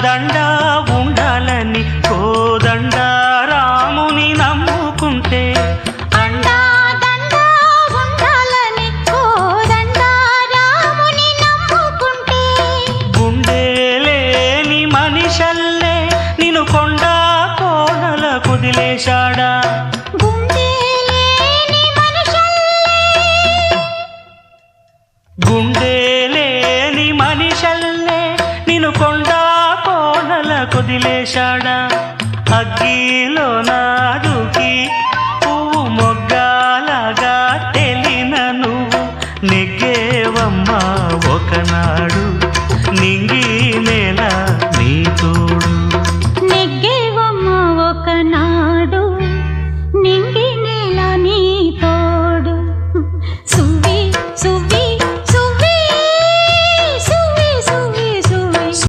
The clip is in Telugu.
దండా ఉండాలని కోదండ రాముని నమ్ముకుంటే అండా దండా ఉండాలని కోదండ రాముని నమ్ముకుంటే గుండె లేని మనిషల్లే నిన్ను కొండా కోనల కుదిలేశాడా గుండె లేని మనిషల్లే నిన్ను కొండా కోనల కుదిలేశాడా అగ్గిలోనా